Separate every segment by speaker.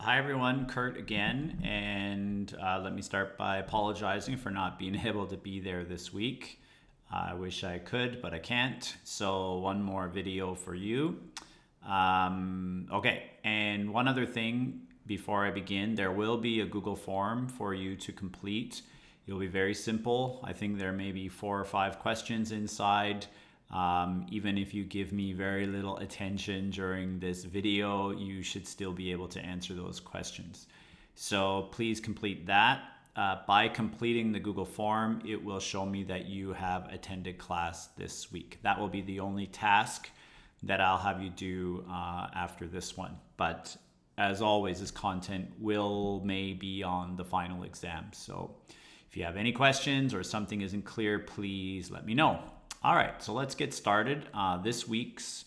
Speaker 1: Hi everyone, Kurt again, and let me start by apologizing for not being able to be there this week. I wish I could, but I can't. So, one more video for you. Okay, and one other thing before I begin, there will be a Google form for you to complete. It'll be very simple. I think there may be 4 or 5 questions inside. Even if you give me very little attention during this video, you should still be able to answer those questions. So please complete that. By completing the Google form, it will show me that you have attended class this week. That will be the only task that I'll have you do after this one. But as always, this content may be on the final exam. So if you have any questions or something isn't clear, please let me know. All right, so let's get started. This week's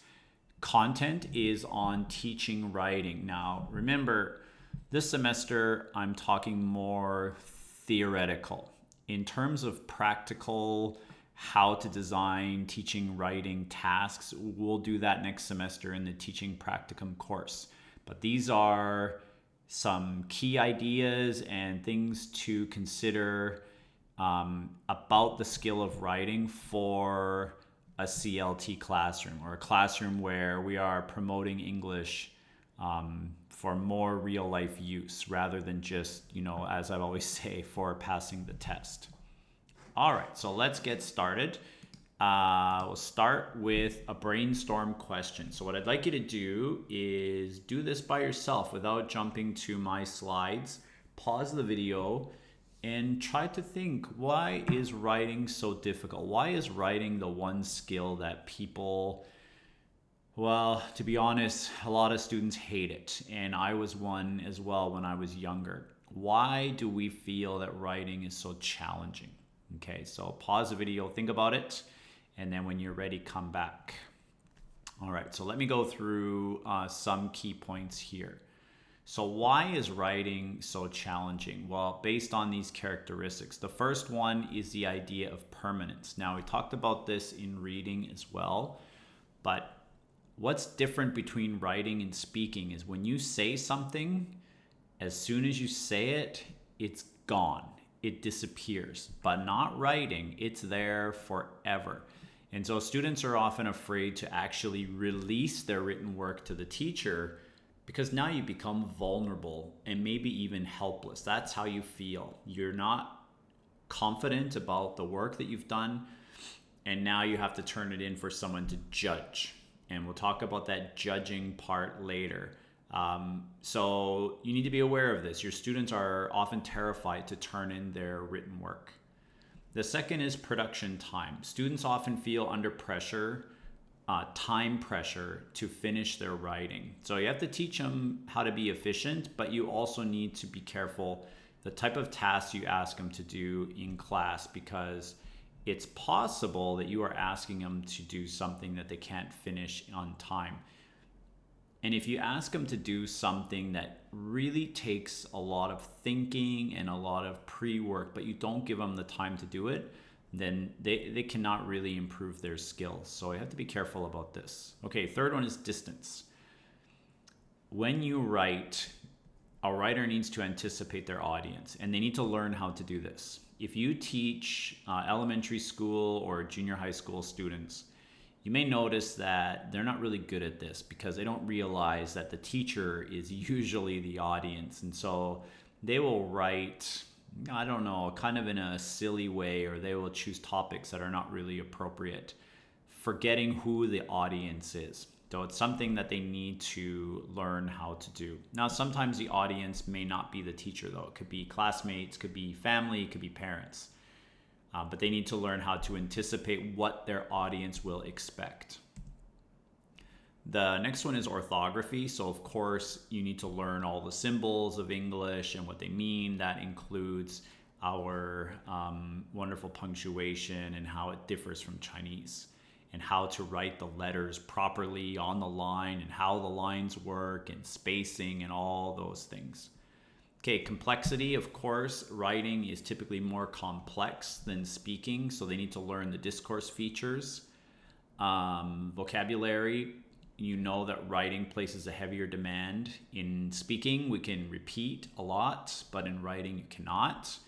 Speaker 1: content is on teaching writing. Now, remember, this semester I'm talking more theoretical. In terms of practical, how to design teaching writing tasks, we'll do that next semester in the teaching practicum course. But these are some key ideas and things to consider about the skill of writing for a CLT classroom, or a classroom where we are promoting English for more real life use rather than just, as I always say, for passing the test. All right, so let's get started. We'll start with a brainstorm question. So what I'd like you to do is do this by yourself without jumping to my slides. Pause the video and try to think, why is writing so difficult? Why is writing the one skill that people, well, to be honest, a lot of students hate it. And I was one as well when I was younger. Why do we feel that writing is so challenging? Okay, so pause the video, think about it, and then when you're ready, come back. All right, so let me go through some key points here. So why is writing so challenging? Well, based on these characteristics. The first one is the idea of permanence. Now, we talked about this in reading as well, but what's different between writing and speaking is when you say something, as soon as you say it, it's gone. It disappears. But not writing, it's there forever. And so students are often afraid to actually release their written work to the teacher, because now you become vulnerable and maybe even helpless. That's how you feel. You're not confident about the work that you've done, and now you have to turn it in for someone to judge. And we'll talk about that judging part later. So you need to be aware of this. Your students are often terrified to turn in their written work. The second is production time. Students often feel under pressure, time pressure to finish their writing. So you have to teach them how to be efficient, but you also need to be careful the type of tasks you ask them to do in class, because it's possible that you are asking them to do something that they can't finish on time. And if you ask them to do something that really takes a lot of thinking and a lot of pre-work, but you don't give them the time to do it, then they cannot really improve their skills. So you have to be careful about this. Okay, third one is distance. When you write, a writer needs to anticipate their audience, and they need to learn how to do this. If you teach elementary school or junior high school students, you may notice that they're not really good at this because they don't realize that the teacher is usually the audience. And so they will write, I don't know, kind of in a silly way, or they will choose topics that are not really appropriate, forgetting who the audience is. So it's something that they need to learn how to do. Now, sometimes the audience may not be the teacher, though. It could be classmates, could be family, it could be parents. But they need to learn how to anticipate what their audience will expect. The next one is orthography. So of course, you need to learn all the symbols of English and what they mean. That includes our wonderful punctuation and how it differs from Chinese, and how to write the letters properly on the line, and how the lines work, and spacing, and all those things. Okay, complexity, of course, writing is typically more complex than speaking, so they need to learn the discourse features. Vocabulary, you know that writing places a heavier demand. In speaking, we can repeat a lot, but in writing, you cannot.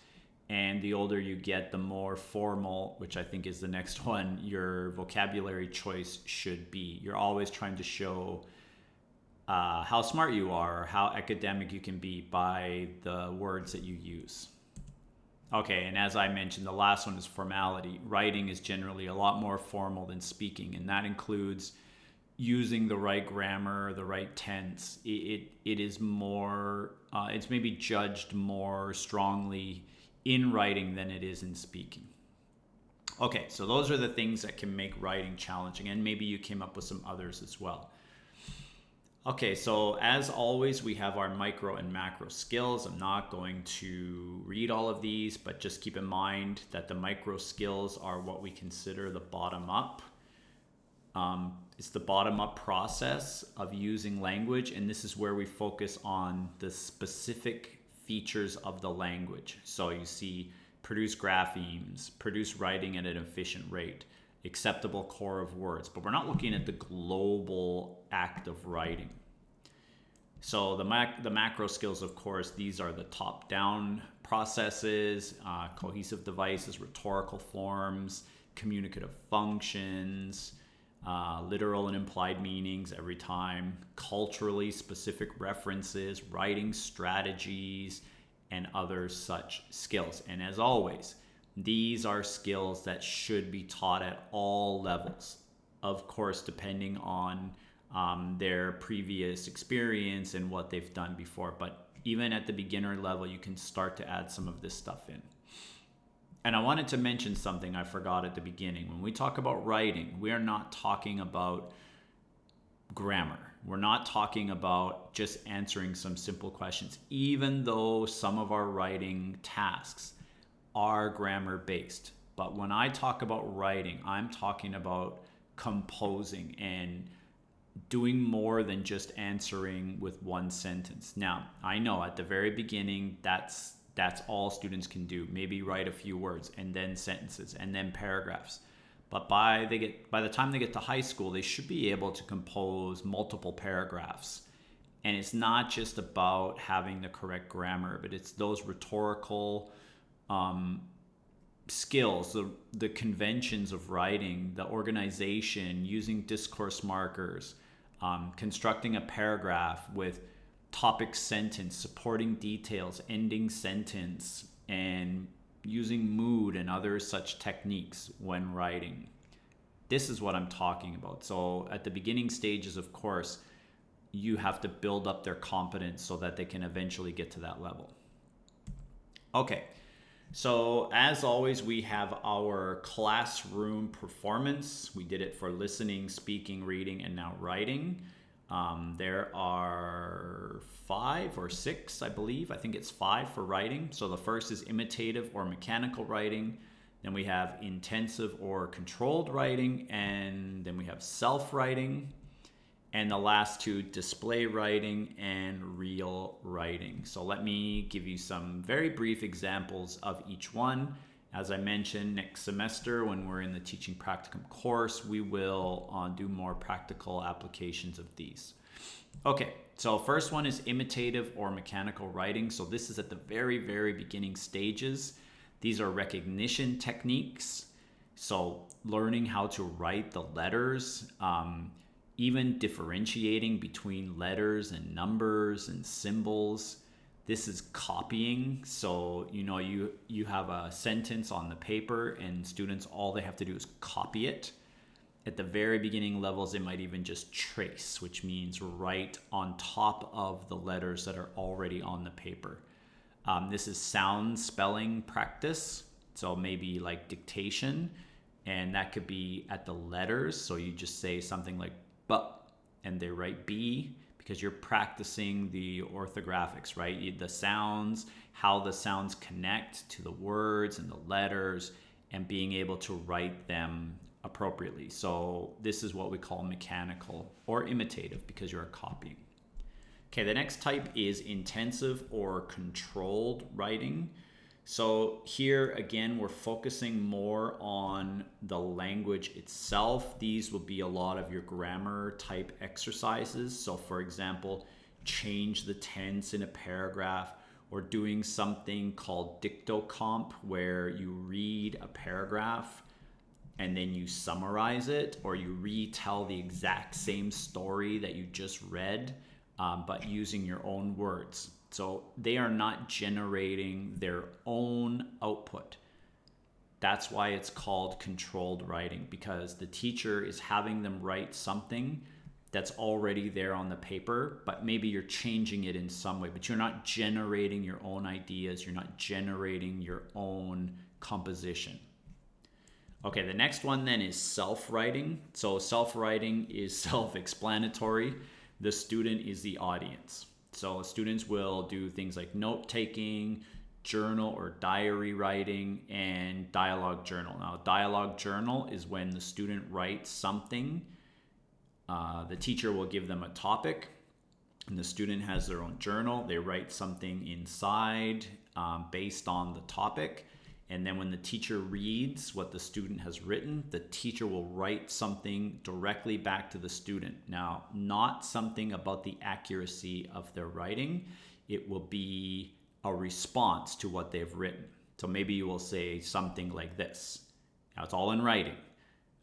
Speaker 1: And the older you get, the more formal, which I think is the next one, your vocabulary choice should be. You're always trying to show how smart you are, or how academic you can be by the words that you use. Okay, and as I mentioned, the last one is formality. Writing is generally a lot more formal than speaking, and that includes using the right grammar, the right tense. It is more, it's maybe judged more strongly in writing than it is in speaking. Okay, so those are the things that can make writing challenging, and maybe you came up with some others as well. Okay, so as always, we have our micro and macro skills. I'm not going to read all of these, but just keep in mind that the micro skills are what we consider the bottom up. It's the bottom up process of using language, and this is where we focus on the specific features of the language. So you see produce graphemes, produce writing at an efficient rate, acceptable core of words, but we're not looking at the global act of writing. So the macro skills, of course, these are the top-down processes, cohesive devices, rhetorical forms, communicative functions, literal and implied meanings every time, culturally specific references, writing strategies, and other such skills. And as always, these are skills that should be taught at all levels, of course, depending on their previous experience and what they've done before. But even at the beginner level, you can start to add some of this stuff in. And I wanted to mention something I forgot at the beginning. When we talk about writing, we are not talking about grammar. We're not talking about just answering some simple questions, even though some of our writing tasks are grammar based. But when I talk about writing, I'm talking about composing and doing more than just answering with one sentence. Now, I know at the very beginning, that's all students can do. Maybe write a few words and then sentences and then paragraphs. But by the time they get to high school, they should be able to compose multiple paragraphs. And it's not just about having the correct grammar, but it's those rhetorical skills, the conventions of writing, the organization, using discourse markers, constructing a paragraph with topic sentence, supporting details, ending sentence, and using mood and other such techniques when writing. This is what I'm talking about. So at the beginning stages, of course, you have to build up their competence so that they can eventually get to that level. Okay, so as always, we have our classroom performance. We did it for listening, speaking, reading, and now writing. There are 5 or 6, I believe. I think it's 5 for writing. So the first is imitative or mechanical writing. Then we have intensive or controlled writing. And then we have self-writing. And the last 2, display writing and real writing. So let me give you some very brief examples of each one. As I mentioned, next semester when we're in the teaching practicum course, we will do more practical applications of these. Okay, so first one is imitative or mechanical writing. So this is at the very, very beginning stages. These are recognition techniques. So learning how to write the letters, even differentiating between letters and numbers and symbols. This is copying. So, you have a sentence on the paper and students, all they have to do is copy it. At the very beginning levels, they might even just trace, which means write on top of the letters that are already on the paper. This is sound spelling practice. So maybe like dictation, and that could be at the letters. So you just say something like "but" and they write "b", because you're practicing the orthographics, right? The sounds, how the sounds connect to the words and the letters, and being able to write them appropriately. So this is what we call mechanical or imitative, because you're copying. Okay, the next type is intensive or controlled writing. So here again, we're focusing more on the language itself. These will be a lot of your grammar type exercises. So for example, change the tense in a paragraph, or doing something called dictocomp, where you read a paragraph and then you summarize it, or you retell the exact same story that you just read, but using your own words. So they are not generating their own output. That's why it's called controlled writing, because the teacher is having them write something that's already there on the paper, but maybe you're changing it in some way, but you're not generating your own ideas. You're not generating your own composition. Okay, the next one then is self-writing. So self-writing is self-explanatory. The student is the audience. So students will do things like note-taking, journal or diary writing, and dialogue journal. Now, dialogue journal is when the student writes something. The teacher will give them a topic, and the student has their own journal. They write something inside based on the topic. And then when the teacher reads what the student has written, the teacher will write something directly back to the student. Now, not something about the accuracy of their writing. It will be a response to what they've written. So maybe you will say something like this. Now, it's all in writing.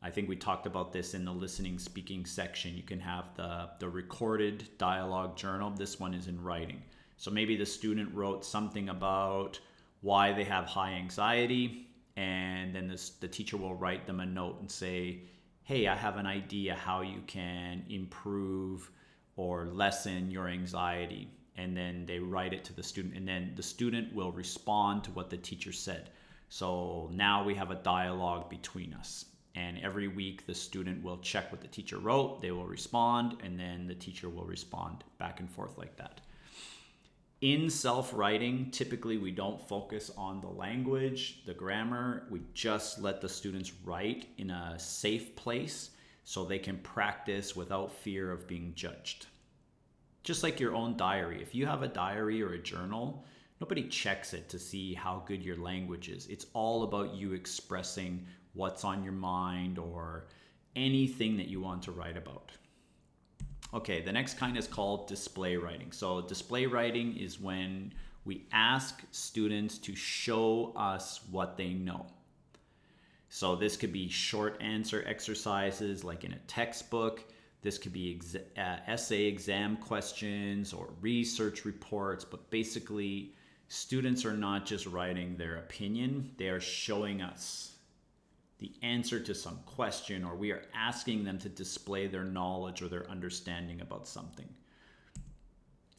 Speaker 1: I think we talked about this in the listening speaking section. You can have the recorded dialogue journal. This one is in writing. So maybe the student wrote something about why they have high anxiety, and then the teacher will write them a note and say, hey, I have an idea how you can improve or lessen your anxiety. And then they write it to the student, and then the student will respond to what the teacher said. So now we have a dialogue between us. And every week the student will check what the teacher wrote, they will respond, and then the teacher will respond back and forth like that. In self-writing, typically we don't focus on the language, the grammar. We just let the students write in a safe place so they can practice without fear of being judged. Just like your own diary. If you have a diary or a journal, nobody checks it to see how good your language is. It's all about you expressing what's on your mind or anything that you want to write about. Okay, the next kind is called display writing. So display writing is when we ask students to show us what they know. So this could be short answer exercises like in a textbook. This could be essay exam questions or research reports, but basically students are not just writing their opinion, they are showing us the answer to some question, or we are asking them to display their knowledge or their understanding about something.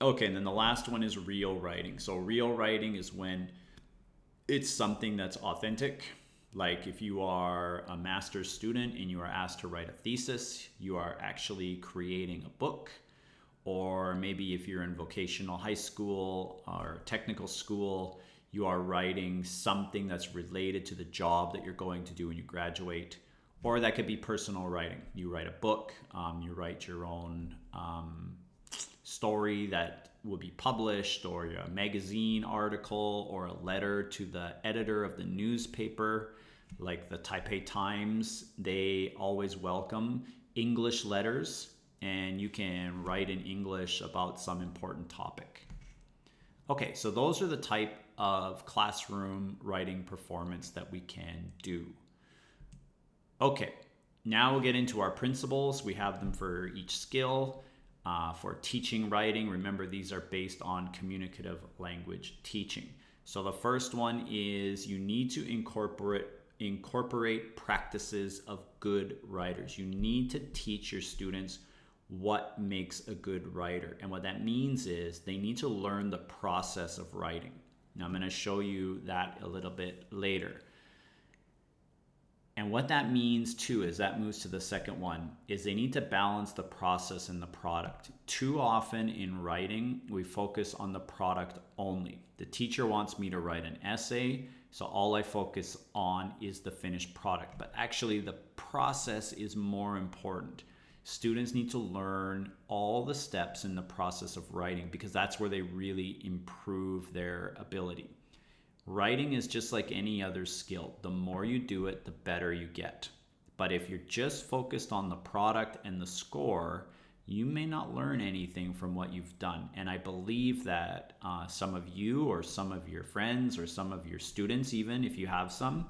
Speaker 1: Okay, and then the last one is real writing. So real writing is when it's something that's authentic. Like if you are a master's student and you are asked to write a thesis, you are actually creating a book. Or maybe if you're in vocational high school or technical school, you are writing something that's related to the job that you're going to do when you graduate. Or that could be personal writing. You write a book, you write your own story that will be published, or a magazine article, or a letter to the editor of the newspaper, like the Taipei Times. They always welcome English letters, and you can write in English about some important topic. Okay, so those are the type of classroom writing performance that we can do. Okay, now we'll get into our principles. We have them for each skill. For teaching writing, remember these are based on communicative language teaching. So the first one is you need to incorporate practices of good writers. You need to teach your students what makes a good writer. And what that means is they need to learn the process of writing. Now I'm going to show you that a little bit later. And what that means too, is that moves to the second one, is they need to balance the process and the product. Too often in writing, we focus on the product only. The teacher wants me to write an essay, so all I focus on is the finished product. But actually the process is more important. Students need to learn all the steps in the process of writing, because that's where they really improve their ability. Writing is just like any other skill. The more you do it, the better you get. But if you're just focused on the product and the score, you may not learn anything from what you've done. And I believe that some of you or some of your friends or some of your students, even if you have some,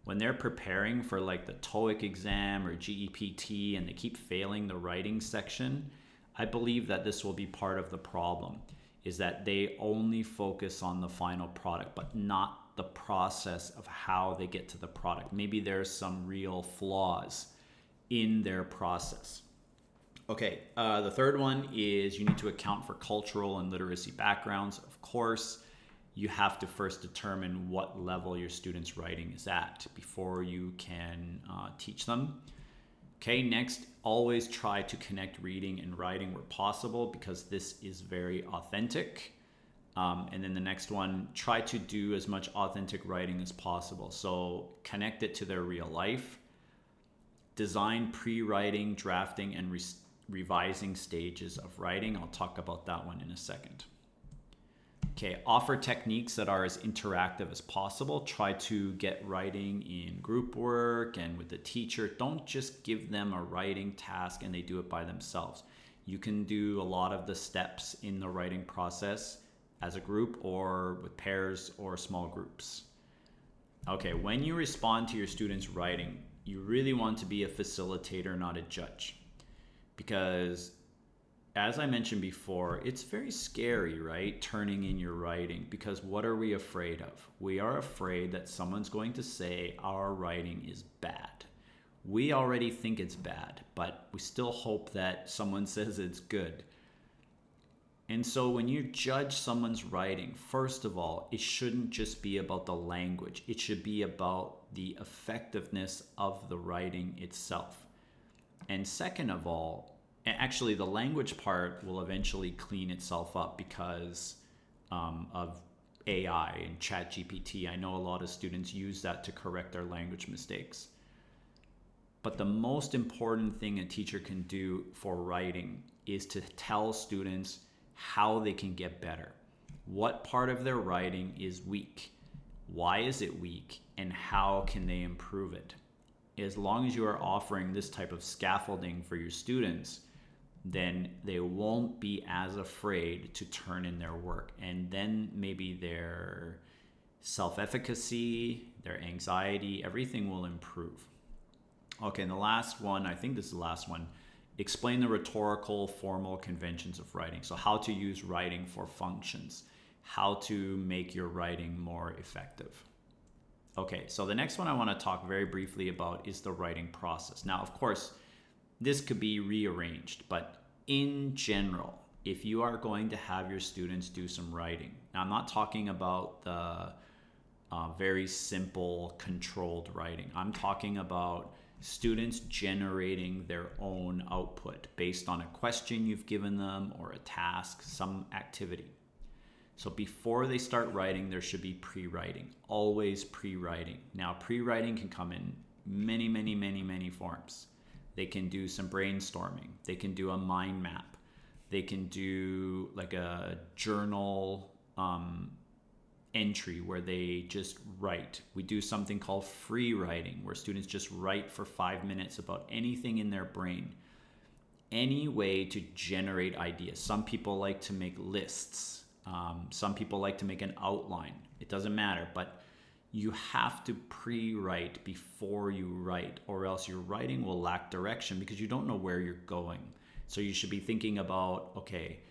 Speaker 1: when they're preparing for like the TOEIC exam or GEPT and they keep failing the writing section, I believe that this will be part of the problem, is that they only focus on the final product, but not the process of how they get to the product. Maybe there's some real flaws in their process. Okay, the third one is you need to account for cultural and literacy backgrounds. Of course, you have to first determine what level your students' writing is at before you can teach them. Okay, next, always try to connect reading and writing where possible because this is very authentic. And then the next one, try to do as much authentic writing as possible. So connect it to their real life. Design pre-writing, drafting, and revising stages of writing. I'll talk about that one in a second. Okay, offer techniques that are as interactive as possible. Try to get writing in group work and with the teacher. Don't just give them a writing task and they do it by themselves. You can do a lot of the steps in the writing process as a group or with pairs or small groups. Okay, when you respond to your students' writing, you really want to be a facilitator, not a judge. Because as I mentioned before, it's very scary, right? Turning in your writing, because what are we afraid of? We are afraid that someone's going to say our writing is bad. We already think it's bad, but we still hope that someone says it's good. And so when you judge someone's writing, first of all, it shouldn't just be about the language. It should be about the effectiveness of the writing itself. And second of all, actually the language part will eventually clean itself up because of AI and ChatGPT. I know a lot of students use that to correct their language mistakes. But the most important thing a teacher can do for writing is to tell students how they can get better. What part of their writing is weak? Why is it weak? And how can they improve it? As long as you are offering this type of scaffolding for your students, then they won't be as afraid to turn in their work. And then maybe their self-efficacy, their anxiety, everything will improve. Okay, and the last one, I think this is the last one, explain the rhetorical formal conventions of writing. So how to use writing for functions, how to make your writing more effective. Okay, so the next one I want to talk very briefly about is the writing process. Now, of course, this could be rearranged, but in general, if you are going to have your students do some writing, now I'm not talking about the very simple controlled writing. I'm talking about students generating their own output based on a question you've given them or a task, some activity. So before they start writing, there should be pre-writing, always pre-writing. Now, pre-writing can come in many forms. They can do some brainstorming. They can do a mind map. They can do like a journal entry where they just write. We do something called free writing, where students just write for 5 minutes about anything in their brain. Any way to generate ideas. Some people like to make lists. Some people like to make an outline. It doesn't matter, but you have to pre-write before you write, or else your writing will lack direction because you don't know where you're going. So you should be thinking about, okay,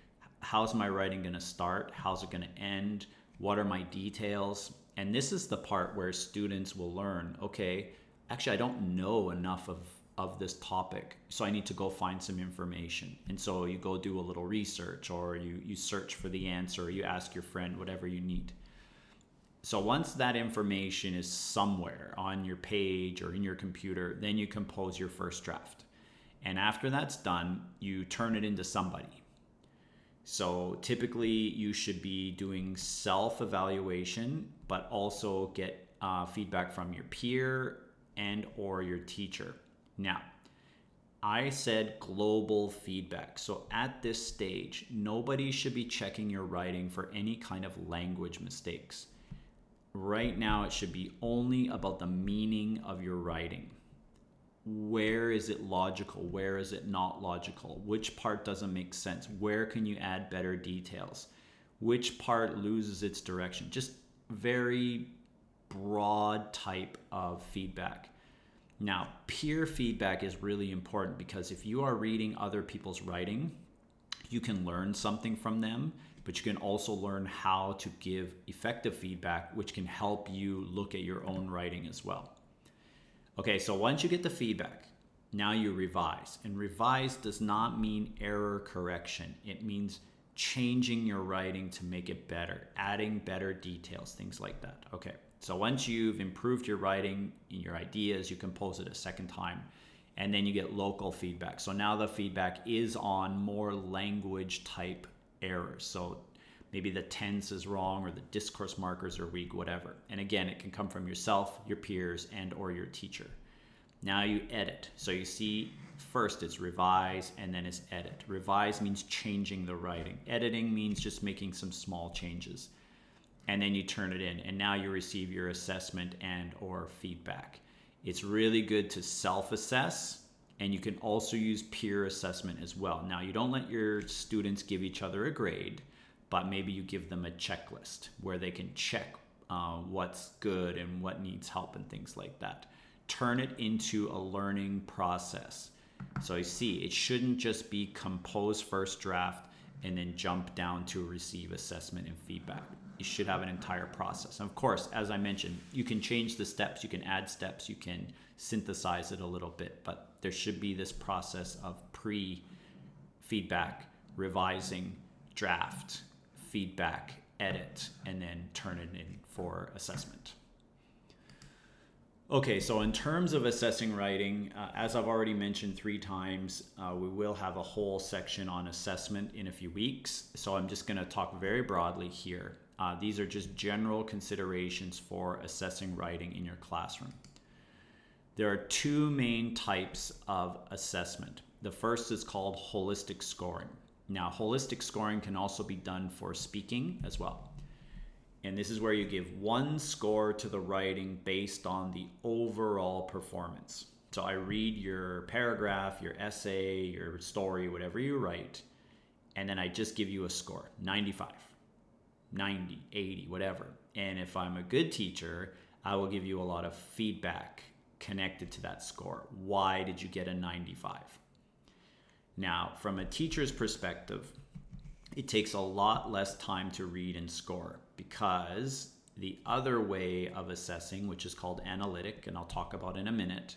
Speaker 1: how's my writing going to start? How's it going to end? What are my details? And this is the part where students will learn, okay, actually I don't know enough of this topic, so I need to go find some information. And so you go do a little research, or you search for the answer, or you ask your friend, whatever you need. So once that information is somewhere on your page or in your computer, then you compose your first draft. And after that's done, you turn it into somebody. So typically you should be doing self-evaluation, but also get feedback from your peer and or your teacher. Now, I said global feedback. So at this stage, nobody should be checking your writing for any kind of language mistakes. Right now, it should be only about the meaning of your writing. Where is it logical? Where is it not logical? Which part doesn't make sense? Where can you add better details? Which part loses its direction? Just very broad type of feedback. Now, peer feedback is really important because if you are reading other people's writing, you can learn something from them, but you can also learn how to give effective feedback, which can help you look at your own writing as well. Okay, so once you get the feedback, now you revise. And revise does not mean error correction. It means changing your writing to make it better, adding better details, things like that. Okay, so once you've improved your writing and your ideas, you compose it a second time. And then you get local feedback. So now the feedback is on more language type errors. So maybe the tense is wrong or the discourse markers are weak, whatever. And again, it can come from yourself, your peers, and or your teacher. Now you edit. So you see first it's revise and then it's edit. Revise means changing the writing. Editing means just making some small changes. And then you turn it in and now you receive your assessment and or feedback. It's really good to self-assess, and you can also use peer assessment as well. Now, you don't let your students give each other a grade, but maybe you give them a checklist where they can check what's good and what needs help and things like that. Turn it into a learning process. So you see, it shouldn't just be compose first draft and then jump down to receive assessment and feedback. You should have an entire process. And of course, as I mentioned, you can change the steps, you can add steps, you can synthesize it a little bit, but there should be this process of pre-feedback, revising, draft, feedback, edit, and then turn it in for assessment. Okay, so in terms of assessing writing, as I've already mentioned 3 times, we will have a whole section on assessment in a few weeks. So I'm just going to talk very broadly here. These are just general considerations for assessing writing in your classroom. There are 2 main types of assessment. The first is called holistic scoring. Now, holistic scoring can also be done for speaking as well. And this is where you give 1 score to the writing based on the overall performance. So I read your paragraph, your essay, your story, whatever you write, and then I just give you a score, 95, 90, 80, whatever. And if I'm a good teacher, I will give you a lot of feedback connected to that score. Why did you get a 95? Now, from a teacher's perspective, it takes a lot less time to read and score because the other way of assessing, which is called analytic, and I'll talk about in a minute,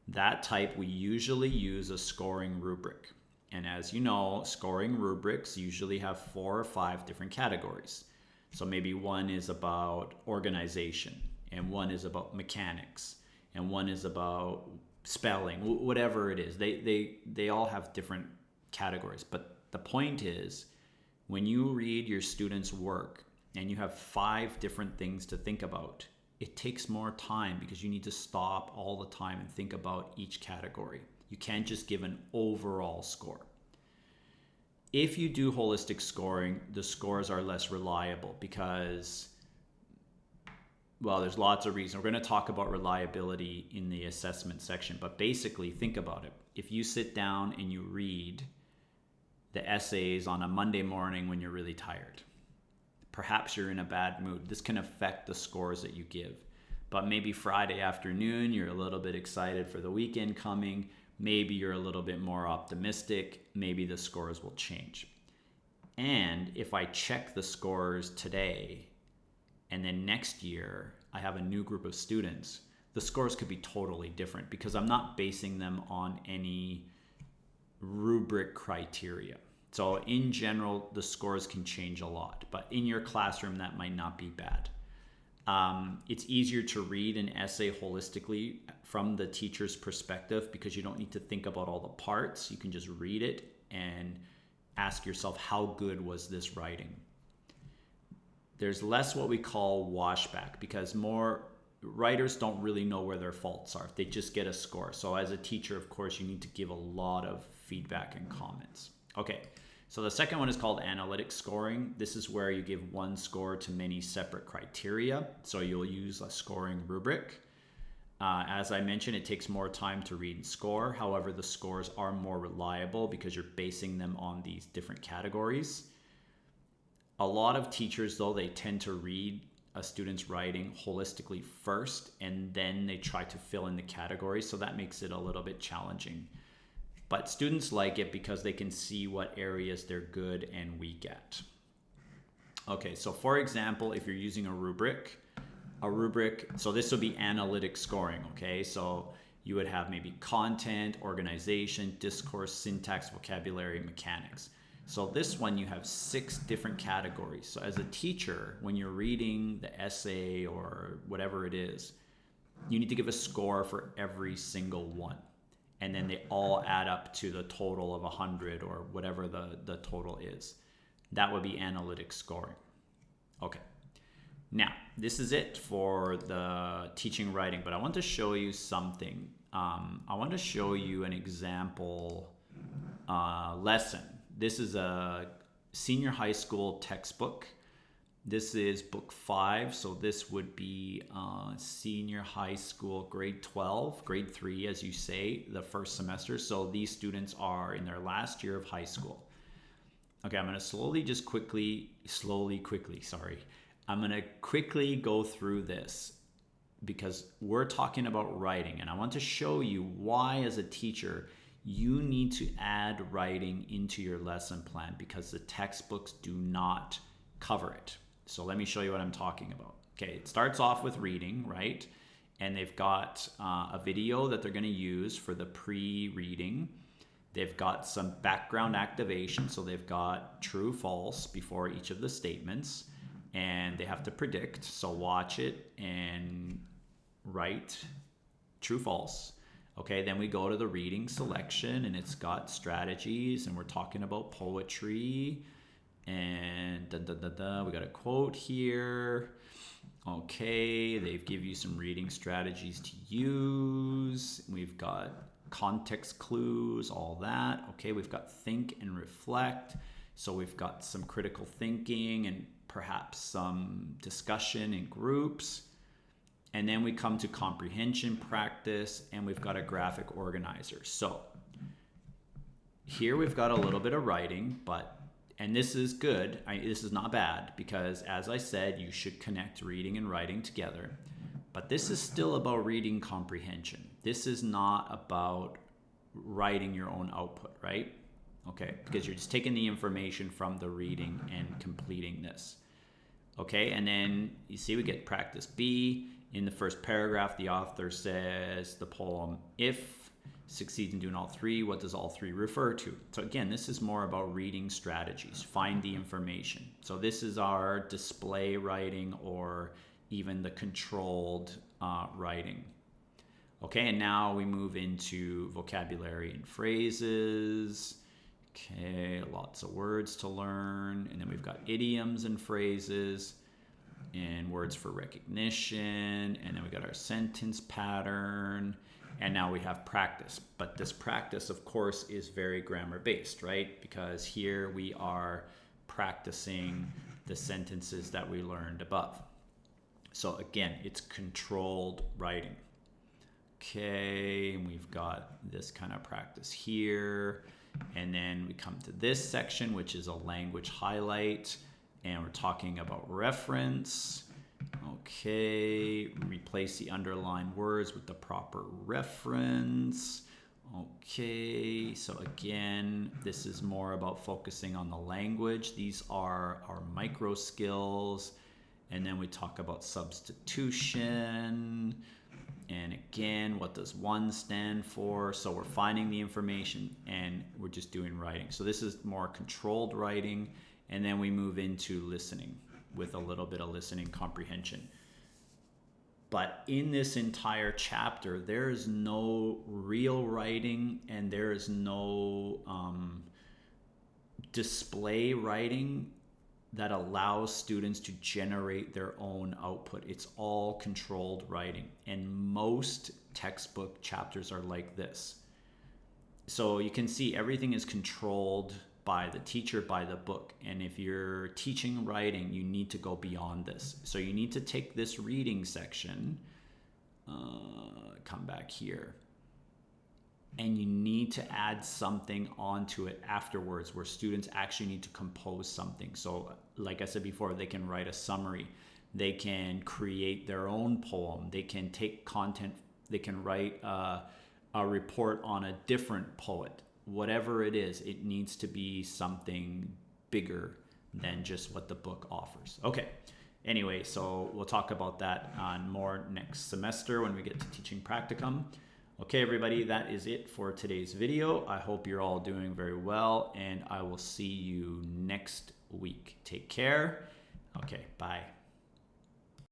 Speaker 1: that type we usually use a scoring rubric. And as you know, scoring rubrics usually have 4 or 5 different categories. So maybe one is about organization, and one is about mechanics, and one is about spelling, whatever it is. They all have different categories. But the point is, when you read your students' work and you have 5 different things to think about, it takes more time because you need to stop all the time and think about each category. You can't just give an overall score. If you do holistic scoring, the scores are less reliable because, well, there's lots of reasons. We're going to talk about reliability in the assessment section, but basically think about it. If you sit down and you read the essays on a Monday morning when you're really tired, perhaps you're in a bad mood. This can affect the scores that you give. But maybe Friday afternoon, you're a little bit excited for the weekend coming. Maybe you're a little bit more optimistic. Maybe the scores will change. And if I check the scores today, and then next year I have a new group of students, the scores could be totally different because I'm not basing them on any rubric criteria. So in general, the scores can change a lot, but in your classroom, that might not be bad. It's easier to read an essay holistically from the teacher's perspective because you don't need to think about all the parts. You can just read it and ask yourself, how good was this writing? There's less what we call washback because more writers don't really know where their faults are. They just get a score. So as a teacher, of course, you need to give a lot of feedback and comments. Okay, So the second one is called analytic scoring. This is where you give one score to many separate criteria. So you'll use a scoring rubric. As I mentioned, it takes more time to read and score. However, the scores are more reliable because you're basing them on these different categories. A lot of teachers, though, they tend to read a student's writing holistically first, and then they try to fill in the categories. So that makes it a little bit challenging. But students like it because they can see what areas they're good and weak at. Okay, so for example, if you're using a rubric, so this would be analytic scoring, okay? So you would have maybe content, organization, discourse, syntax, vocabulary, mechanics. So this one, you have 6 different categories. So as a teacher, when you're reading the essay or whatever it is, you need to give a score for every single one. And then they all add up to the total of 100 or whatever the total is. That would be analytic scoring. Okay. Now, this is it for the teaching writing, but I want to show you something. I want to show you an example lesson. This is a senior high school textbook. This is book 5, so this would be senior high school, grade 12, grade 3, as you say, the first semester. So these students are in their last year of high school. Okay, I'm going to I'm going to quickly go through this because we're talking about writing, and I want to show you why, as a teacher, you need to add writing into your lesson plan because the textbooks do not cover it. So let me show you what I'm talking about. Okay, it starts off with reading, right? And they've got a video that they're going to use for the pre-reading. They've got some background activation. So they've got true, false before each of the statements. And they have to predict. So watch it and write true, false. Okay, then we go to the reading selection, and it's got strategies, and we're talking about poetry. And we got a quote here. Okay, they give you some reading strategies to use. We've got context clues, all that. Okay, we've got think and reflect. So we've got some critical thinking and perhaps some discussion in groups. And then we come to comprehension practice, and we've got a graphic organizer. So here we've got a little bit of writing, and this is good. This is not bad because, as I said, you should connect reading and writing together. But this is still about reading comprehension. This is not about writing your own output, right? Okay, because you're just taking the information from the reading and completing this. Okay, and then you see we get practice B. In the first paragraph, the author says the poem, if succeeds in doing all 3, what does all 3 refer to? So again, this is more about reading strategies, find the information. So this is our display writing or even the controlled writing. Okay, and now we move into vocabulary and phrases. Okay, lots of words to learn. And then we've got idioms and phrases and words for recognition. And then we got our sentence pattern. And now we have practice. But this practice, of course, is very grammar based, right? Because here we are practicing the sentences that we learned above. So again, it's controlled writing. Okay, and we've got this kind of practice here. And then we come to this section, which is a language highlight. And we're talking about reference. Okay, replace the underlined words with the proper reference. Okay, so again, this is more about focusing on the language. These are our micro skills. And then we talk about substitution. And again, what does one stand for? So we're finding the information and we're just doing writing. So this is more controlled writing. And then we move into listening with a little bit of listening comprehension. But in this entire chapter, there is no real writing and there is no display writing that allows students to generate their own output. It's all controlled writing. And most textbook chapters are like this. So you can see everything is controlled by the teacher, by the book. And if you're teaching writing, you need to go beyond this. So you need to take this reading section, come back here, and you need to add something onto it afterwards where students actually need to compose something. So like I said before, they can write a summary, they can create their own poem, they can take content, they can write a report on a different poet. Whatever it is, it needs to be something bigger than just what the book offers. Okay, anyway, so we'll talk about that on more next semester when we get to teaching practicum. Okay, everybody, that is it for today's video. I hope you're all doing very well, and I will see you next week. Take care. Okay, bye.